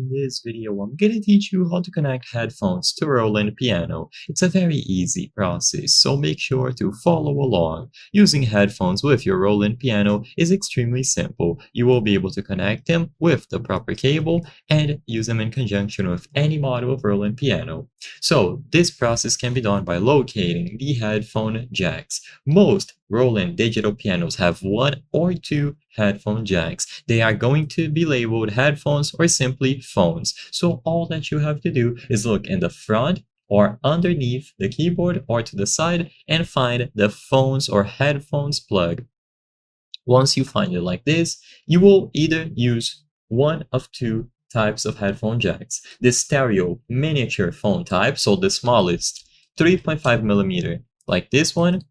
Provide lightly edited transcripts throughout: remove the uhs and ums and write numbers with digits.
In this video, I'm gonna teach you how to connect headphones to Roland piano. It's a very easy process, so make sure to follow along. Using headphones with your Roland piano is extremely simple. You will be able to connect them with the proper cable and use them in conjunction with any model of Roland piano. So this process can be done by locating the headphone jacks. Most Roland digital pianos have one or two headphone jacks. They are going to be labeled headphones or simply phones. So all that you have to do is look in the front or underneath the keyboard or to the side and find the phones or headphones plug. Once you find it like this, you will either use one of two types of headphone jacks. The stereo miniature phone type, so the smallest 3.5 millimeter, like this one,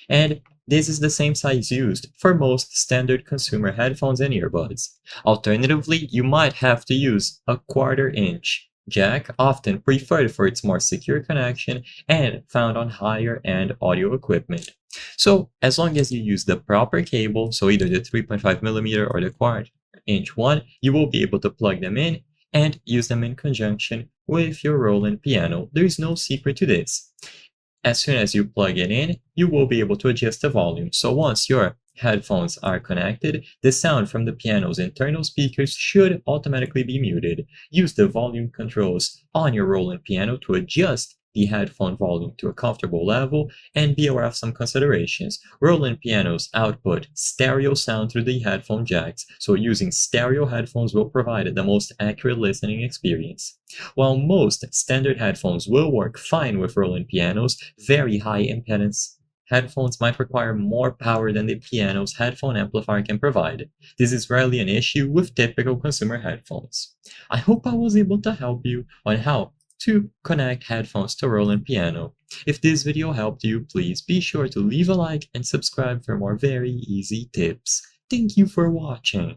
and this is the same size used for most standard consumer headphones and earbuds. Alternatively, you might have to use a 1/4 inch jack, often preferred for its more secure connection and found on higher end audio equipment. So as long as you use the proper cable, so either the 3.5 millimeter or the 1/4 inch one, you will be able to plug them in and use them in conjunction with your Roland piano. There is no secret to this. As soon as you plug it in, you will be able to adjust the volume. So once your headphones are connected, the sound from the piano's internal speakers should automatically be muted. Use the volume controls on your Roland piano to adjust the headphone volume to a comfortable level, and be aware of some considerations. Roland pianos output stereo sound through the headphone jacks, so using stereo headphones will provide the most accurate listening experience. While most standard headphones will work fine with Roland pianos, very high impedance headphones might require more power than the piano's headphone amplifier can provide. This is rarely an issue with typical consumer headphones. I hope I was able to help you on how to connect headphones to Roland piano. If this video helped you, please be sure to leave a like and subscribe for more very easy tips. Thank you for watching.